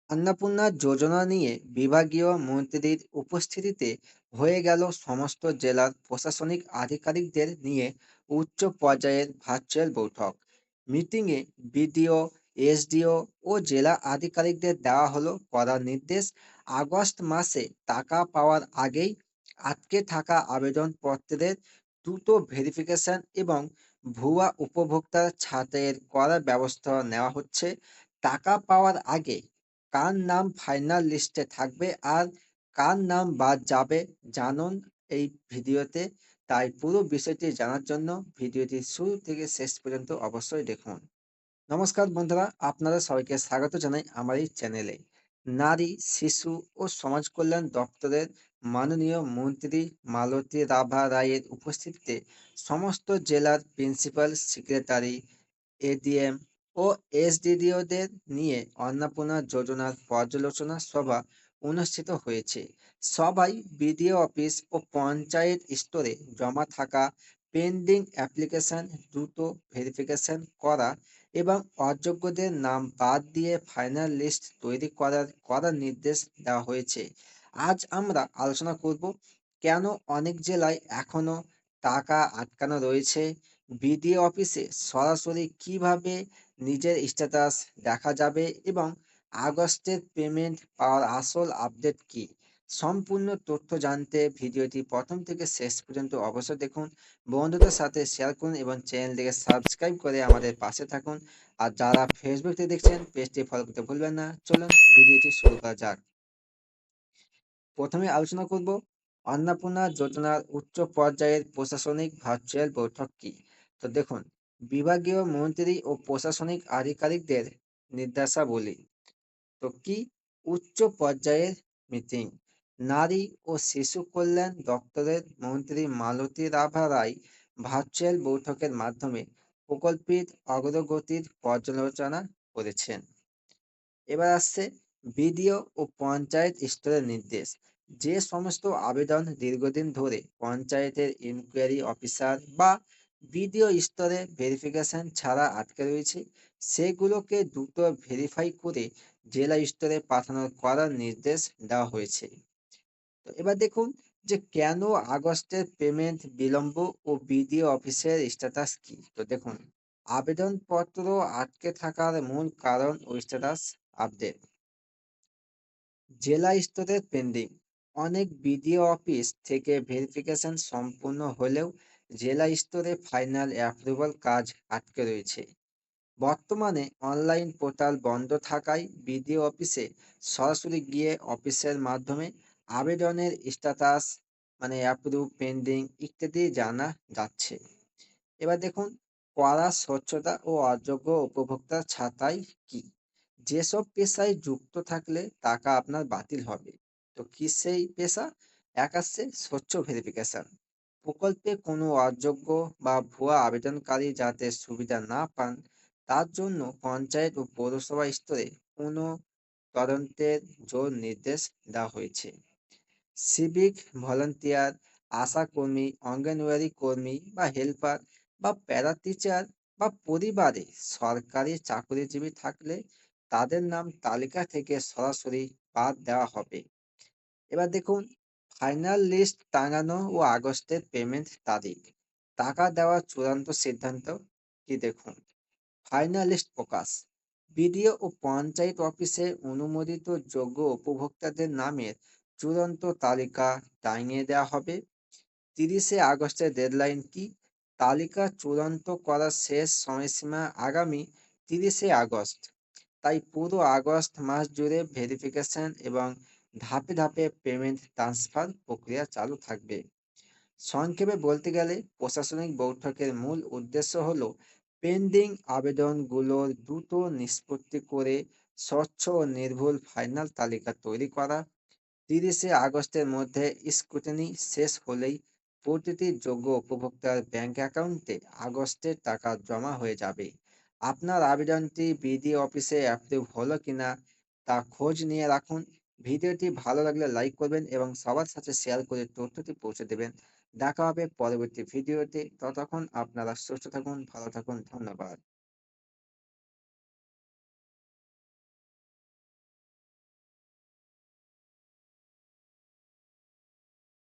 अन्नपूर्णा যোজনা নিয়ে বিভাগীয় মন্ত্রীর উপস্থিতিতে হয়ে গেল সমস্ত জেলার প্রশাসনিক আধিকারিকদের নিয়ে উচ্চ পর্যায়ের ভার্চুয়াল বৈঠক। মিটিংয়ে বিডিও, এসডিও ও জেলা আধিকারিকদের দেওয়া হলো কড়া নির্দেশ। আগস্ট মাসে টাকা পাওয়ার আগেই আটকে থাকা আবেদনপত্রের দ্রুত ভেরিফিকেশন এবং ভুয়া উপভোক্তা ছাঁটাইয়ের কড়া ব্যবস্থা নেওয়া হচ্ছে। টাকা পাওয়ার আগে কার নাম ফাইনাল লিস্টে থাকবে আর কার নাম বাদ যাবে জানুন এই ভিডিওতে। তাই পুরো বিষয়টি জানার জন্য ভিডিওটি শুরু থেকে শেষ পর্যন্ত অবশ্যই দেখুন। নমস্কার বন্ধুরা, আপনাদের সবাইকে স্বাগত জানাই আমার এই চ্যানেলে। নারী, শিশু ও সমাজ কল্যাণ দপ্তরের মাননীয় মন্ত্রী মালতী রাভা রায়ের উপস্থিতিতে সমস্ত জেলার প্রিন্সিপাল সেক্রেটারি, এডিএম ও এসডিডিওদের নিয়ে অন্নপূর্ণা যোজনার পর্যালোচনা সভা অনুষ্ঠিত হয়েছে। সবাই বিডিও অফিস ও পঞ্চায়েত স্তরে জমা থাকা পেন্ডিং অ্যাপ্লিকেশন দ্রুত ভেরিফিকেশন করা এবং অযোগ্যদের নাম বাদ দিয়ে ফাইনাল লিস্ট তৈরি করার নির্দেশ দেওয়া হয়েছে। আজ আমরা আলোচনা করব কেন অনেক জেলায় এখনো টাকা আটকানো রয়েছে, বিডিও অফিসে সরাসরি কিভাবে নিজের স্ট্যাটাস দেখা যাবে এবং আগস্টের পেমেন্ট পাওয়ার আসল আপডেট কি। সম্পূর্ণ তথ্য জানতে ভিডিওটি প্রথম থেকে শেষ পর্যন্ত অবশ্যই দেখুন। বন্ধুদের সাথে শেয়ার করুন এবং চ্যানেলটিকে সাবস্ক্রাইব করে আমাদের পাশে থাকুন। আর যারা ফেসবুক থেকে দেখছেন পেজটি ফলো করতে ভুলবেন না। চলুন ভিডিওটি শুরু করা যাক। প্রথমে আলোচনা করব অন্নপূর্ণা যোজনার উচ্চ পর্যায়ের প্রশাসনিক ভার্চুয়াল বৈঠক কি। তো দেখুন, বিভাগীয় মন্ত্রী ও প্রশাসনিক আধিকারিকদের নির্দেশাবলী। তো কি উচ্চ পর্যায়ের মিটিং। নারী ও শিশু কল্যাণ দপ্তরের মন্ত্রী মালতী রাভা রায় ভার্চুয়াল বৈঠকের মাধ্যমে প্রকল্পের অগ্রগতির পর্যালোচনা করেছেন। এবার আসছে বিডিও ও পঞ্চায়েত স্তরের নির্দেশ। যে সমস্ত আবেদন দীর্ঘদিন ধরে পঞ্চায়েতের ইনকোয়ারি অফিসার বা বিডিও স্তরে ভেরিফিকেশন ছাড়া আটকে রয়েছে, সেগুলোকে দ্রুত ভেরিফাই করে জেলা স্তরে পাঠানোর করার নির্দেশ দেওয়া হয়েছে। তো এবার দেখুন যে কেন আগস্টের পেমেন্ট বিলম্ব ও বিডিও অফিসের স্ট্যাটাস কি। তো দেখুন, আবেদনপত্র আটকে থাকার মূল কারণ ও স্ট্যাটাস আপডেট। জেলা স্তরের পেন্ডিং। অনেক বিডিও অফিস থেকে ভেরিফিকেশন সম্পূর্ণ হলেও জেলা স্তরে ফাইনাল অ্যাপ্রুভাল কাজ আটকে রয়েছে। বর্তমানে অনলাইন পোর্টাল বন্ধ থাকায় বিডিও অফিসে সরাসরি গিয়ে অফিসের মাধ্যমে আবেদনের স্ট্যাটাস অ্যাপ্রুভ, পেন্ডিং ইত্যাদি জানা যাচ্ছে। এবার দেখুন, কড়া স্বচ্ছতা ও অযোগ্য উপভোক্তা ছাঁটাই কি। যেসব পেশায় যুক্ত থাকলে টাকা আপনার বাতিল হবে। তো কি সেই পেশা? এক আসছে স্বচ্ছ ভেরিফিকেশন। প্রকল্পে কোনো অযোগ্য বা ভুয়া আবেদনকারী যাতে সুবিধা না পান তার জন্য পঞ্চায়েত ও পৌরসভা স্তরে কোনো তদন্তের জোর নির্দেশ দেওয়া হয়েছে। সিভিক ভলান্টিয়ার, আশা কর্মী, অঙ্গনওয়াড়ি কর্মী বা হেল্পার বা প্যারা টিচার বা পরিবারে সরকারি চাকরিজীবী থাকলে তাদের নাম তালিকা থেকে সরাসরি বাদ দেওয়া হবে। এবার দেখুন, ফাইনাল লিস্ট টাঙানো ও আগস্টের পেমেন্ট তারিখ। টাকা দেওয়ার চূড়ান্ত সিদ্ধান্ত কি দেখুন, ফাইনাল লিস্ট প্রকাশ। বিডিও ও পঞ্চায়েত অফিসে অনুমোদিত যোগ্য উপভোক্তাদের নামের চূড়ান্ত তালিকা টাঙিয়ে দেওয়া হবে। 30শে আগস্টের ডেডলাইন কি? তালিকা চূড়ান্ত করার শেষ সময়সীমা আগামী 30শে আগস্ট। তাই পুরো আগস্ট মাস জুড়ে ভেরিফিকেশন এবং ধাপে ধাপে পেমেন্ট ট্রান্সফার প্রক্রিয়া চালু থাকবে। সংক্ষেপে বলতে গেলে প্রশাসনিক বৈঠকের মূল উদ্দেশ্য হলো পেন্ডিং আবেদনগুলোর দ্রুত নিষ্পত্তি করে স্বচ্ছ ও নির্ভুল ফাইনাল তালিকা তৈরি করা। 30শে আগস্টের মধ্যে স্ক্রুটিনি শেষ হলেই প্রতিটি যোগ্য উপভোক্তার ব্যাংক অ্যাকাউন্টে আগস্টের টাকা জমা হয়ে যাবে। আপনার আবেদনটি বিডিও অফিসে অ্যাপ্রুভ হলো কিনা তা খোঁজ নিয়ে রাখুন। ভিডিওটি ভালো লাগলে লাইক করবেন এবং সবার সাথে শেয়ার করে তথ্যটি পৌঁছে দেবেন। দেখা হবে পরবর্তী ভিডিওতে। ততক্ষণ আপনারা সুস্থ থাকুন, ভালো থাকুন। ধন্যবাদ।